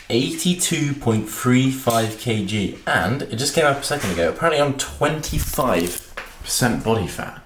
82.35 kg, and it just came up a second ago. Apparently I'm 25% body fat.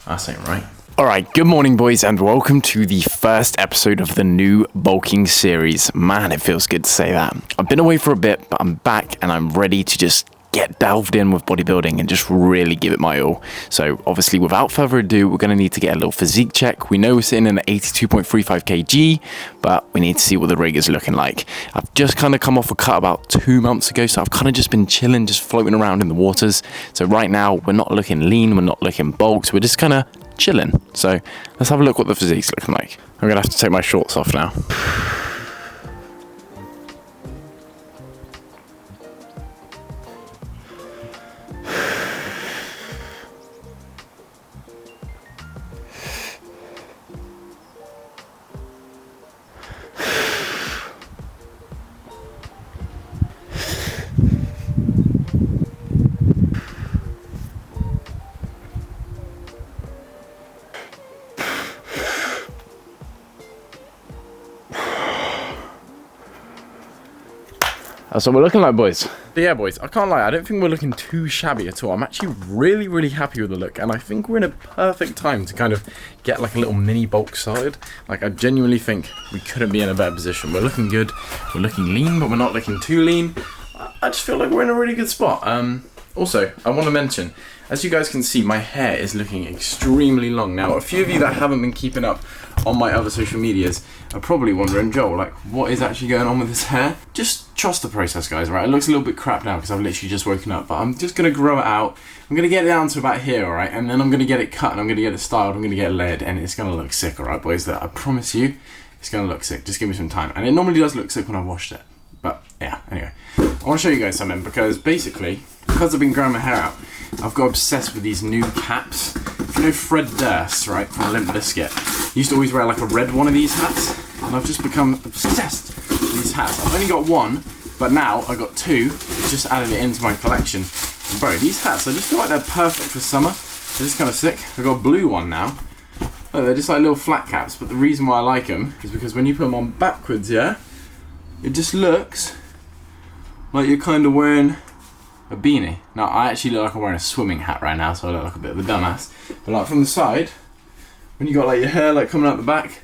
That ain't right. Alright, good morning boys and welcome to the first episode of the new bulking series. Man, it feels good to say that. I've been away for a bit, but I'm back and I'm ready to just get delved in with bodybuilding and just really give it my all. So obviously without further ado, we're going to need to get a little physique check. We know we're sitting in at 82.35 kg, but we need to see what the rig is looking like. I've just kind of come off a cut about 2 months ago, so I've kind of just been chilling, just floating around in the waters. So right now we're not looking lean, we're not looking bulked, we're just kind of chilling. So let's have a look what the physique's looking like. I'm going to have to take my shorts off now. That's what we're looking like, boys. But yeah, boys, I can't lie, I don't think we're looking too shabby at all. I'm actually really happy with the look, and I think we're in a perfect time to kind of get like a little mini bulk started. Like, I genuinely think we couldn't be in a better position. We're looking good, we're looking lean, but we're not looking too lean. I just feel like we're in a really good spot. Also, I want to mention, as you guys can see, my hair is looking extremely long. Now, a few of you that haven't been keeping up on my other social medias are probably wondering, Joel, like, what is actually going on with this hair? Just trust the process, guys, right? It looks a little bit crap now because I've literally just woken up, but I'm just going to grow it out. I'm going to get it down to about here, all right? And then I'm going to get it cut and I'm going to get it styled. I'm going to get it layered and it's going to look sick, all right, boys? That I promise you, it's going to look sick. Just give me some time. And it normally does look sick when I've washed it. But yeah, anyway, I want to show you guys something because basically, because I've been growing my hair out, I've got obsessed with these new caps. You know Fred Durst, right, from Limp Bizkit? He used to always wear like a red one of these hats, and I've just become obsessed with these hats. I've only got one, but now I've got two. I've just added it into my collection. And bro, these hats, I just feel like they're perfect for summer. They're just kind of sick. I've got a blue one now. Oh, they're just like little flat caps, but the reason why I like them is because when you put them on backwards, yeah, it just looks like you're kind of wearing a beanie. Now, I actually look like I'm wearing a swimming hat right now, so I look like a bit of a dumbass. But like from the side, when you got like your hair like coming out the back,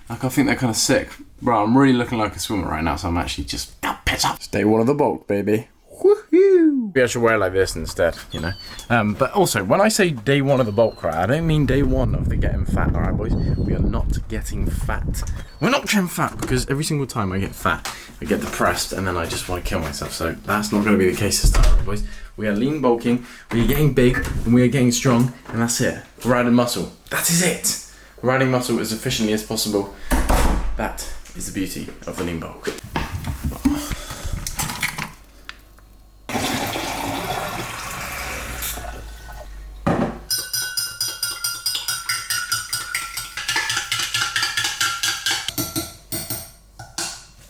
like I think they're kind of sick. Bro, I'm really looking like a swimmer right now, so I'm actually just pissed off. Stay one of the bulk, baby. Woohoo! Maybe I should wear it like this instead, you know. But also, when I say day one of the bulk, right, I don't mean day one of the getting fat, alright, boys? We are not getting fat. We're not getting fat because every single time I get fat, I get depressed and then I just want to kill myself. So that's not going to be the case this time, alright, boys? We are lean bulking, we are getting big, and we are getting strong, and that's it. We're adding muscle. That is it. We're adding muscle as efficiently as possible. That is the beauty of the lean bulk.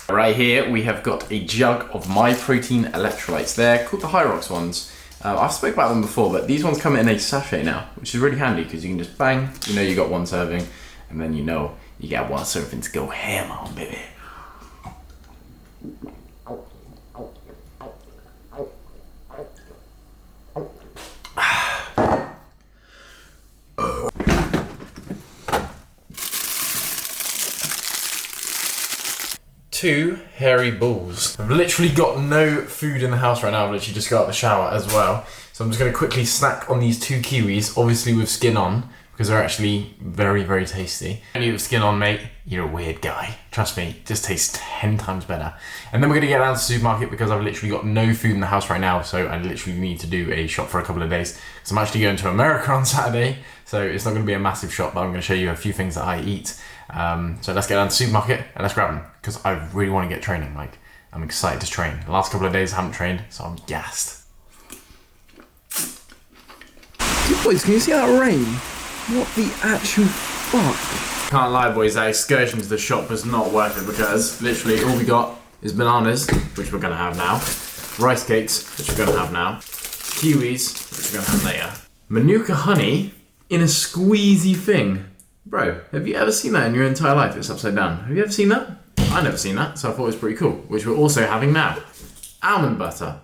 Right here we have got a jug of my protein electrolytes. They're called the Hyrox ones. I've spoke about them before, but these ones come in a sachet now, which is really handy because you can just bang, you know you got one serving, and then you know you get one serving to go ham on, baby. Two hairy balls. I've literally got no food in the house right now. I've literally just got out of the shower as well. So I'm just going to quickly snack on these two kiwis, obviously with skin on, because they're actually very tasty. And you with skin on, mate, you're a weird guy. Trust me, it just tastes 10 times better. And then we're going to get down to the supermarket because I've literally got no food in the house right now, so I literally need to do a shop for a couple of days. So I'm actually going to America on Saturday, so it's not going to be a massive shop, but I'm going to show you a few things that I eat. So let's get down to the supermarket and let's grab them because I really want to get training. Like, I'm excited to train. The last couple of days I haven't trained, so I'm gassed. Boys, can you see that rain? What the actual fuck? Can't lie, boys, that excursion to the shop was not worth it because literally all we got is bananas, which we're gonna have now, rice cakes, which we're gonna have now, kiwis, which we're gonna have later, Manuka honey in a squeezy thing. Bro, have you ever seen that in your entire life? It's upside down. Have you ever seen that? I never seen that, so I thought it was pretty cool. Which we're also having now. Almond butter,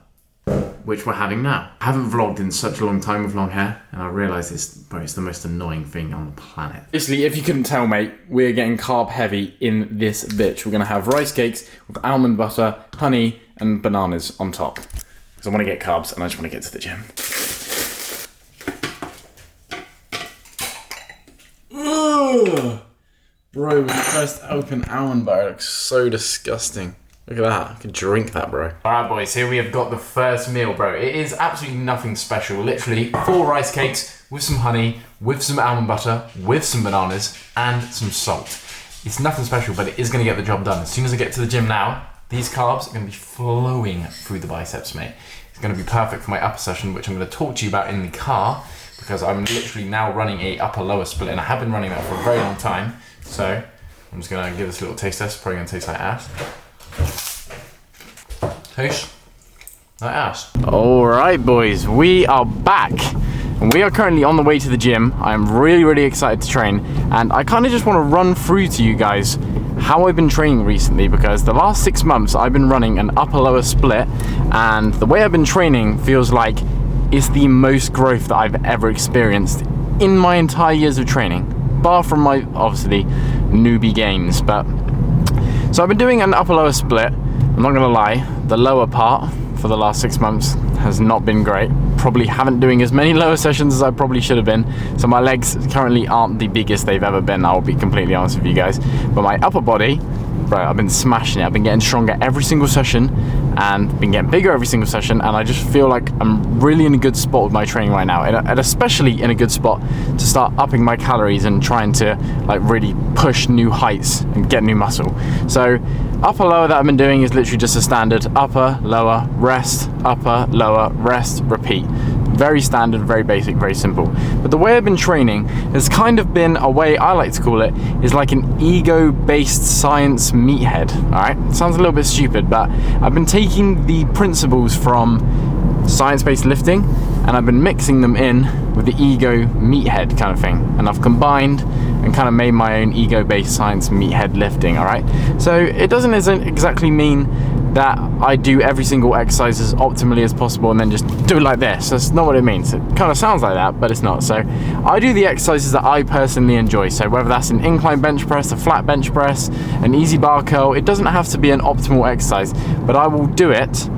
which we're having now. I haven't vlogged in such a long time with long hair, and I realise it's the most annoying thing on the planet. Basically, if you couldn't tell, mate, we're getting carb heavy in this bitch. We're gonna have rice cakes with almond butter, honey, and bananas on top. Because I want to get carbs, and I just want to get to the gym. Ugh. Bro, when you first open almond butter, it looks so disgusting. Look at that, I could drink that, bro. Alright boys, here we have got the first meal, bro. It is absolutely nothing special. Literally 4 rice cakes with some honey, with some almond butter, with some bananas, and some salt. It's nothing special, but it is gonna get the job done. As soon as I get to the gym now, these carbs are gonna be flowing through the biceps, mate. It's gonna be perfect for my upper session, which I'm gonna talk to you about in the car, because I'm literally now running a upper-lower split, and I have been running that for a very long time. So, I'm just gonna give this a little taste test. Probably gonna taste like ass. Taste like ass. Alright boys, we are back. And we are currently on the way to the gym. I'm really, really excited to train. And I kind of just want to run through to you guys how I've been training recently, because the last 6 months I've been running an upper-lower split, and the way I've been training feels like it's the most growth that I've ever experienced in my entire years of training. Bar from my, obviously, newbie games. But so I've been doing an upper-lower split. I'm not gonna lie, the lower part for the last 6 months has not been great. Probably haven't doing as many lower sessions as I probably should have been. So my legs currently aren't the biggest they've ever been, I'll be completely honest with you guys. But my upper body, bro, I've been smashing it. I've been getting stronger every single session and been getting bigger every single session, and I just feel like I'm really in a good spot with my training right now, and especially in a good spot to start upping my calories and trying to like really push new heights and get new muscle. So upper lower that I've been doing is literally just a standard upper lower rest, upper lower rest, repeat. Very standard, very basic, very simple. But the way I've been training has kind of been a way I like to call it, is like an ego-based science meathead, all right? Sounds a little bit stupid, but I've been taking the principles from science-based lifting and I've been mixing them in with the ego meathead kind of thing. And I've combined and kind of made my own ego-based science meathead lifting, all right? So it doesn't exactly mean that I do every single exercise as optimally as possible and then just do it like this. That's not what it means. It kind of sounds like that, but it's not. So I do the exercises that I personally enjoy. So whether that's an incline bench press, a flat bench press, an easy bar curl, it doesn't have to be an optimal exercise, but I will do it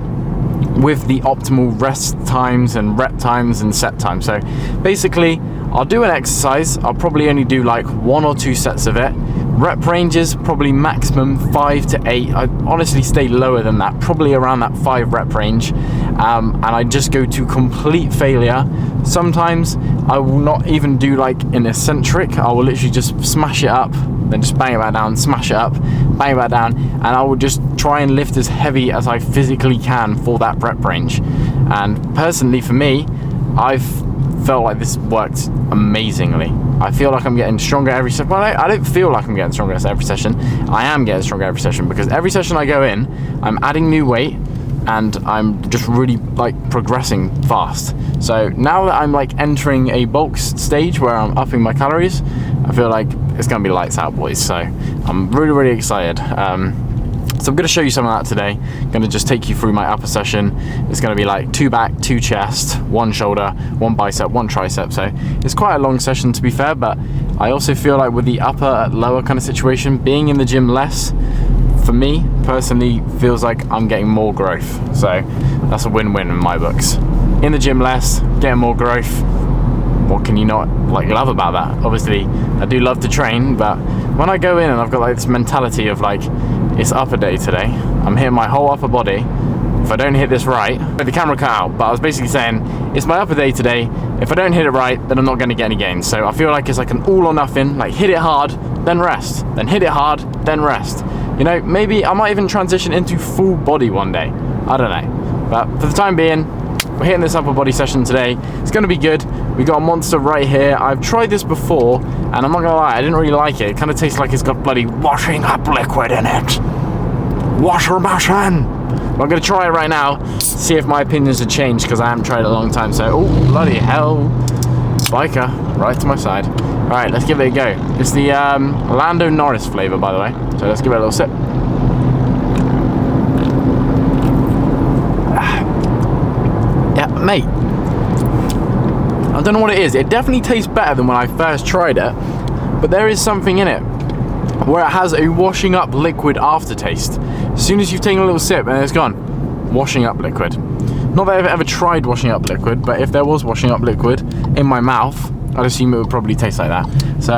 with the optimal rest times and rep times and set times. So basically, I'll do an exercise, I'll probably only do like 1 or 2 sets of it. Rep ranges, probably maximum 5 to 8. I honestly stay lower than that, probably around that 5 rep range. And I just go to complete failure. Sometimes I will not even do like an eccentric. I will literally just smash it up, then just bang it back down, smash it up, bang it back down, and I will just try and lift as heavy as I physically can for that rep range. And personally for me, I've felt like this worked amazingly. I feel like I'm getting stronger every session. Well, I don't feel like I'm getting stronger every session. I am getting stronger every session, because every session I go in, I'm adding new weight and I'm just really like progressing fast. So now that I'm like entering a bulk stage where I'm upping my calories, I feel like it's gonna be lights out, boys. So I'm really, really excited. So I'm going to show you some of that today. I'm going to just take you through my upper session. It's going to be like 2 back, 2 chest, 1 shoulder, 1 bicep, 1 tricep. So it's quite a long session to be fair, but I also feel like with the upper lower kind of situation, being in the gym less, for me personally, feels like I'm getting more growth. So that's a win-win in my books. In the gym less, getting more growth. What can you not like love about that? Obviously, I do love to train, but when I go in and I've got like this mentality of like, it's upper day today, I'm hitting my whole upper body. If I don't hit this right, the camera cut out, but I was basically saying, it's my upper day today. If I don't hit it right, then I'm not gonna get any gains. So I feel like it's like an all or nothing, like hit it hard, then rest, then hit it hard, then rest. You know, maybe I might even transition into full body one day. I don't know. But for the time being, we're hitting this upper body session today. It's gonna be good. We got a monster right here. I've tried this before, and I'm not gonna lie, I didn't really like it. It kind of tastes like it's got bloody washing up liquid in it. Washer machine. I'm gonna try it right now, see if my opinions have changed, because I haven't tried it in a long time. So, oh, bloody hell. biker right to my side. Alright, let's give it a go. It's the Lando Norris flavour, by the way. So let's give it a little sip. Yeah, mate. I don't know what it is. It definitely tastes better than when I first tried it. But there is something in it where it has a washing up liquid aftertaste. As soon as you've taken a little sip and it's gone. Washing up liquid. Not that I've ever tried washing up liquid, but if there was washing up liquid in my mouth, I'd assume it would probably taste like that. So,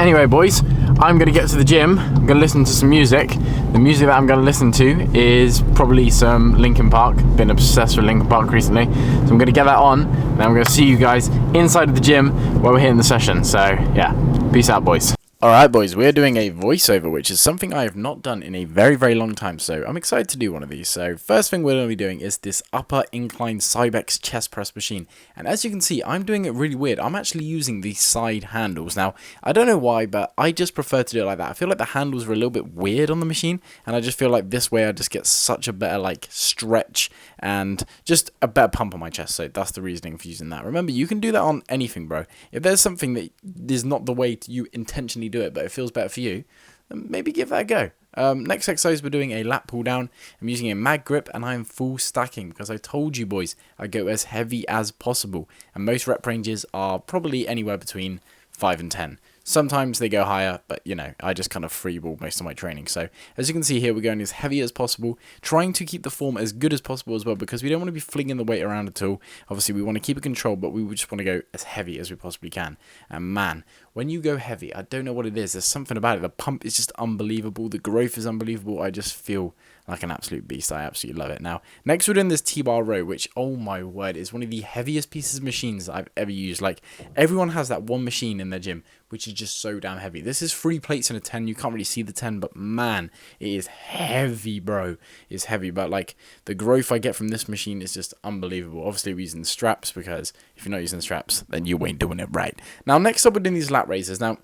anyway, boys, I'm going to get to the gym. I'm going to listen to some music. The music that I'm going to listen to is probably some Linkin Park. Been obsessed with Linkin Park recently. So I'm going to get that on, and I'm going to see you guys inside of the gym while we're hitting the session. So, yeah, peace out, boys. Alright boys, we're doing a voiceover, which is something I have not done in a very long time, so I'm excited to do one of these. So first thing we're going to be doing is this upper incline Cybex chest press machine, and as you can see, I'm doing it really weird. I'm actually using these side handles. Now, I don't know why, but I just prefer to do it like that. I feel like the handles are a little bit weird on the machine, and I just feel like this way I just get such a better like stretch and just a better pump on my chest, so that's the reasoning for using that. Remember, you can do that on anything, bro. If there's something that is not the way you intentionally do it, but it feels better for you, then maybe give that a go. Next exercise, we're doing a lat pull down. I'm using a mag grip and I'm full stacking because I told you boys I go as heavy as possible, and most rep ranges are probably anywhere between 5 and 10. Sometimes they go higher, but you know, I just kind of freeball most of my training. So as you can see here, we're going as heavy as possible, trying to keep the form as good as possible as well, because we don't want to be flinging the weight around at all. Obviously, we want to keep it controlled, but we just want to go as heavy as we possibly can. And man, when you go heavy, I don't know what it is. There's something about it. The pump is just unbelievable. The growth is unbelievable. I just feel like an absolute beast. I absolutely love it. Now, next we're doing this T-bar row, which, oh my word, is one of the heaviest pieces of machines that I've ever used. Like, everyone has that one machine in their gym, which is just so damn heavy. This is 3 plates and a 10. You can't really see the 10, but man, it is heavy, bro. It's heavy, but like, the growth I get from this machine is just unbelievable. Obviously, we're using the straps, because if you're not using the straps, then you ain't doing it right. Now, next up, we're doing these lat raises. Now,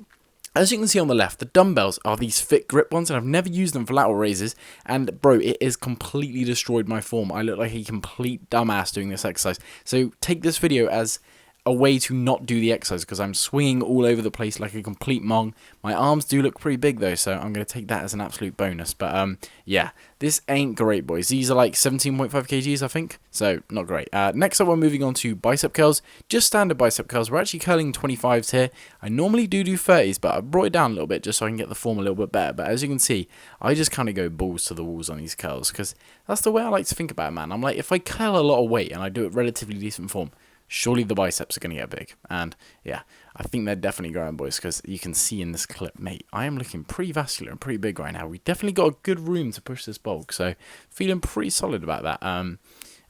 as you can see on the left, the dumbbells are these fit grip ones, and I've never used them for lateral raises, and bro, it has completely destroyed my form. I look like a complete dumbass doing this exercise. So take this video as a way to not do the exercise, because I'm swinging all over the place like a complete mong. My arms do look pretty big though, so I'm going to take that as an absolute bonus. But yeah, this ain't great, boys. These are like 17.5 kgs, I think, so not great. Next up, we're moving on to bicep curls. Just standard bicep curls. We're actually curling 25s here. I normally do 30s, but I brought it down a little bit just so I can get the form a little bit better. But as you can see, I just kind of go balls to the walls on these curls, because that's the way I like to think about it, man. I'm like, if I curl a lot of weight and I do it relatively decent form, surely the biceps are going to get big. And yeah, I think they're definitely growing, boys, because you can see in this clip, mate, I am looking pretty vascular and pretty big right now. We definitely got a good room to push this bulk, so feeling pretty solid about that.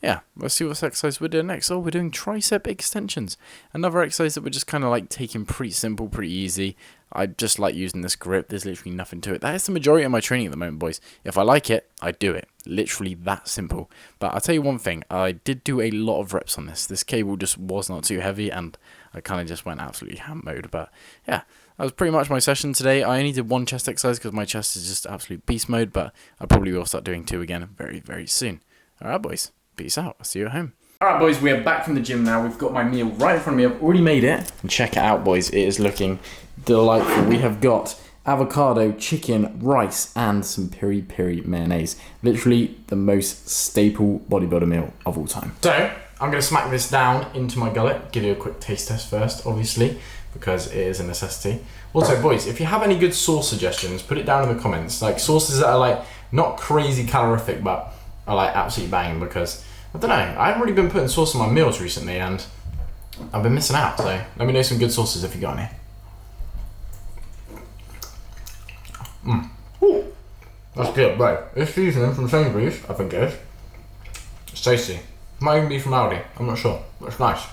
Yeah, let's see what exercise we're doing next. Oh, we're doing tricep extensions. Another exercise that we're just kind of like taking pretty simple, pretty easy. I just like using this grip. There's literally nothing to it. That is the majority of my training at the moment, boys. If I like it, I do it. Literally that simple. But I'll tell you one thing. I did do a lot of reps on this. This cable just was not too heavy, and I kind of just went absolutely ham mode. But yeah, that was pretty much my session today. I only did 1 chest exercise because my chest is just absolute beast mode, but I probably will start doing 2 again very soon. All right, boys. Peace out. I'll see you at home. Alright, boys, we are back from the gym now. We've got my meal right in front of me. I've already made it. And check it out, boys. It is looking delightful. We have got avocado, chicken, rice, and some peri-peri mayonnaise. Literally the most staple bodybuilder meal of all time. So, I'm going to smack this down into my gullet. Give you a quick taste test first, obviously, because it is a necessity. Also, boys, if you have any good sauce suggestions, put it down in the comments. Like, sauces that are, like, not crazy calorific, but are like absolutely banging, because I don't know, I haven't really been putting sauce on my meals recently and I've been missing out, so let me know some good sauces if you got any. Ooh, that's good, bro. This seasoning from Sainsbury's, I think it is. It's tasty. Might even be from Aldi, I'm not sure, but it's nice.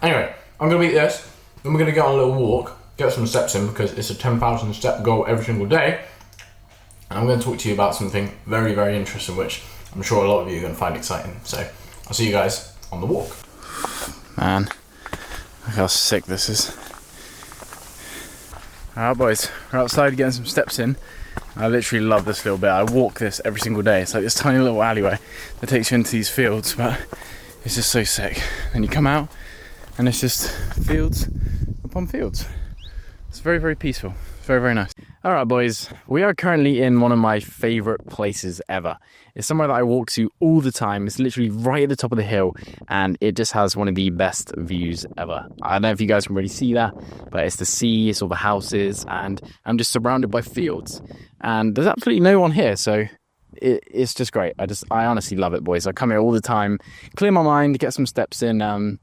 Anyway, I'm going to eat this, then we're going to go on a little walk, get some steps in, because it's a 10,000 step goal every single day. And I'm going to talk to you about something very interesting, which I'm sure a lot of you are going to find exciting. So I'll see you guys on the walk. Man, look how sick this is. Alright, boys, we're outside getting some steps in. I literally love this little bit. I walk this every single day. It's like this tiny little alleyway that takes you into these fields, but it's just so sick. Then you come out and it's just fields upon fields. It's very, very peaceful. It's very, very nice. All right, boys, we are currently in one of my favorite places ever. It's somewhere that I walk to all the time. It's literally right at the top of the hill, and it just has one of the best views ever. I don't know if you guys can really see that, but it's the sea, it's all the houses, and I'm just surrounded by fields. And there's absolutely no one here, so it's just great. I honestly love it, boys. I come here all the time, clear my mind, get some steps in, and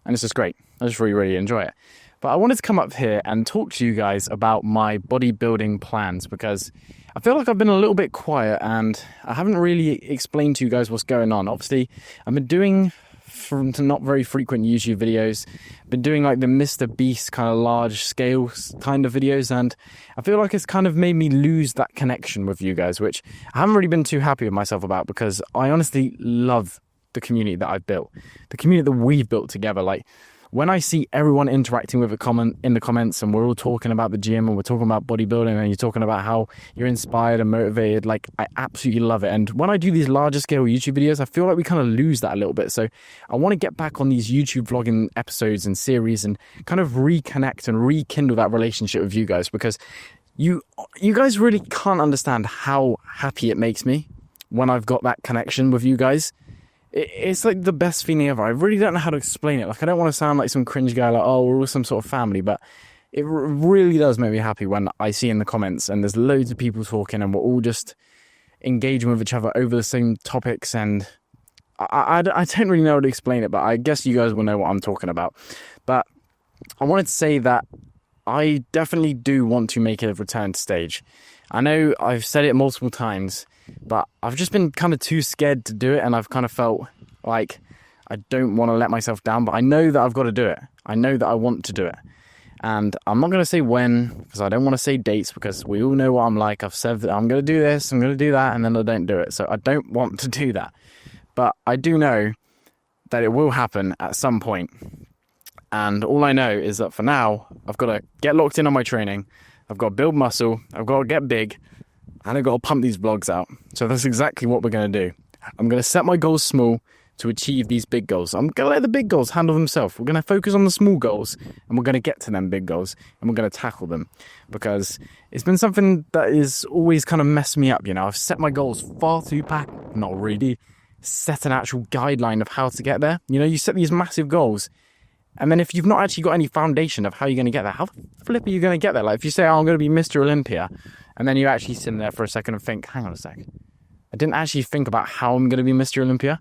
it's just great. I just really, really enjoy it. But I wanted to come up here and talk to you guys about my bodybuilding plans, because I feel like I've been a little bit quiet and I haven't really explained to you guys what's going on. Obviously, I've been doing from not very frequent YouTube videos, been doing like the Mr. Beast kind of large scale kind of videos, and I feel like it's kind of made me lose that connection with you guys, which I haven't really been too happy with myself about, because I honestly love the community that I've built, the community that we've built together. Like, when I see everyone interacting with a comment in the comments, and we're all talking about the gym and we're talking about bodybuilding, and you're talking about how you're inspired and motivated, like, I absolutely love it. And when I do these larger scale YouTube videos, I feel like we kind of lose that a little bit. So I want to get back on these YouTube vlogging episodes and series and kind of reconnect and rekindle that relationship with you guys, because you guys really can't understand how happy it makes me when I've got that connection with you guys. It's like the best feeling ever. I really don't know how to explain it. Like, I don't want to sound like some cringe guy, like, oh, we're all some sort of family, but it really does make me happy when I see in the comments and there's loads of people talking and we're all just engaging with each other over the same topics. And I don't really know how to explain it, but I guess you guys will know what I'm talking about. But I wanted to say that I definitely do want to make a return to stage. I know I've said it multiple times, but I've just been kind of too scared to do it, and I've kind of felt like I don't want to let myself down, but I know that I've got to do it. I know that I want to do it. And I'm not going to say when, because I don't want to say dates, because we all know what I'm like. I've said that I'm going to do this, I'm going to do that, and then I don't do it. So I don't want to do that. But I do know that it will happen at some point. And all I know is that for now, I've got to get locked in on my training. I've got to build muscle. I've got to get big. And I've got to pump these vlogs out. So that's exactly what we're going to do. I'm going to set my goals small to achieve these big goals. I'm going to let the big goals handle themselves. We're going to focus on the small goals, and we're going to get to them big goals, and we're going to tackle them. Because it's been something that is always kind of messed me up, you know. I've set my goals far too back. Not really. Set an actual guideline of how to get there. You know, you set these massive goals, and then if you've not actually got any foundation of how you're going to get there, how the flip are you going to get there? Like, if you say, oh, I'm going to be Mr. Olympia, and then you actually sit there for a second and think, hang on a sec, I didn't actually think about how I'm going to be Mr. Olympia.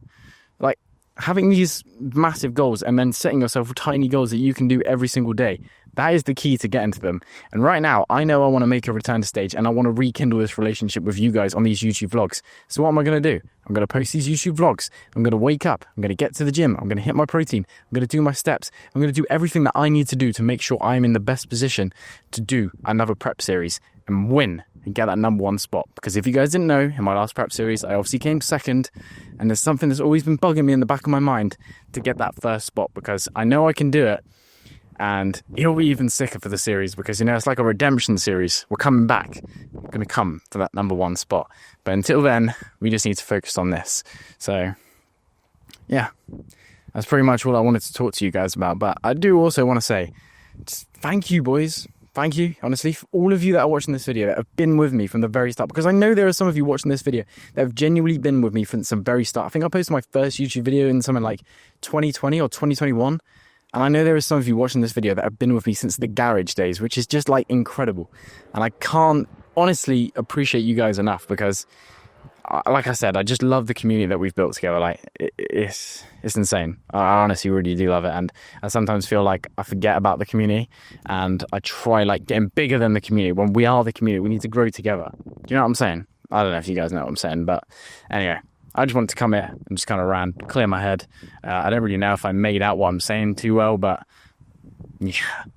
Like, having these massive goals and then setting yourself tiny goals that you can do every single day, that is the key to getting to them. And right now, I know I want to make a return to stage, and I want to rekindle this relationship with you guys on these YouTube vlogs. So what am I going to do? I'm going to post these YouTube vlogs. I'm going to wake up. I'm going to get to the gym. I'm going to hit my protein. I'm going to do my steps. I'm going to do everything that I need to do to make sure I'm in the best position to do another prep series and win and get that #1 spot. Because if you guys didn't know, in my last prep series, I obviously came second, and there's something that's always been bugging me in the back of my mind to get that first spot, because I know I can do it. And it'll be even sicker for the series, because, you know, it's like a redemption series. We're coming back. We're going to come for that #1 spot. But until then, we just need to focus on this. So, yeah, that's pretty much all I wanted to talk to you guys about. But I do also want to say, thank you, boys. Thank you, honestly, for all of you that are watching this video, that have been with me from the very start. Because I know there are some of you watching this video that have genuinely been with me from the very start. I think I posted my first YouTube video in something like 2020 or 2021. And I know there are some of you watching this video that have been with me since the garage days, which is just like incredible. And I can't honestly appreciate you guys enough, because, like I said, I just love the community that we've built together. Like, it's insane. I honestly really do love it. And I sometimes feel like I forget about the community, and I try like getting bigger than the community. When we are the community, we need to grow together. Do you know what I'm saying? I don't know if you guys know what I'm saying, but anyway. I just wanted to come here and just kind of clear my head. I don't really know if I made out what I'm saying too well, but yeah,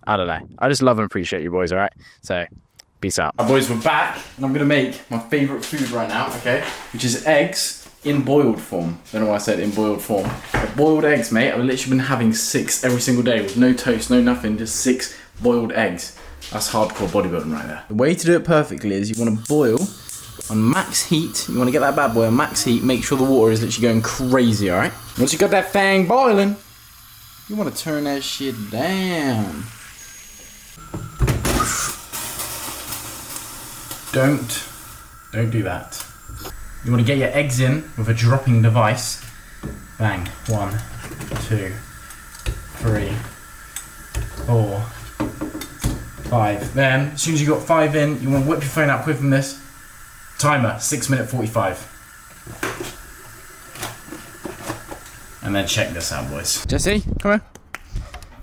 I don't know. I just love and appreciate you boys, all right? So, peace out. Our boys, we're back, and I'm going to make my favourite food right now, okay? Which is eggs in boiled form. Don't know why I said in boiled form. But boiled eggs, mate. I've literally been having 6 every single day with no toast, no nothing, just 6 boiled eggs. That's hardcore bodybuilding right there. The way to do it perfectly is you want to boil on max heat. You want to get that bad boy on max heat. Make sure the water is literally going crazy, alright? Once you got that thing boiling, You want to turn that shit down. Don't do that. You want to get your eggs in with a dropping device. Bang. 1, 2, 3, 4, 5. Then, as soon as you got 5 in, you want to whip your phone out quick from this. Timer, 6:45. And then check this out, boys. Jesse, come here.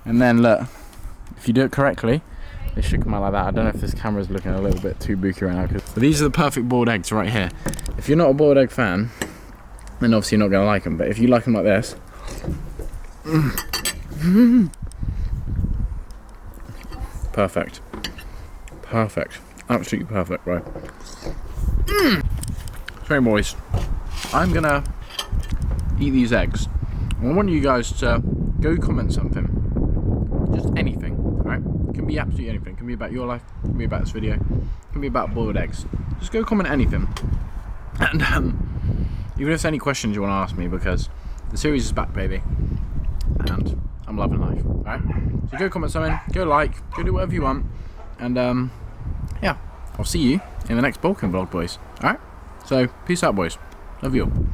And then look, if you do it correctly, it should come out like that. I don't know if this camera's looking a little bit too booky right now. But these are the perfect boiled eggs right here. If you're not a boiled egg fan, then obviously you're not going to like them. But if you like them like this, perfect. Perfect. Absolutely perfect, right? So boys, I'm going to eat these eggs. I want you guys to go comment something. Just anything, alright? It can be absolutely anything. It can be about your life, it can be about this video, it can be about boiled eggs. Just go comment anything. And even if there's any questions you want to ask me, because the series is back, baby. And I'm loving life, alright? So go comment something, go like, go do whatever you want. And yeah, I'll see you in the next bulking vlog, boys. Alright? So, peace out, boys. Love you all.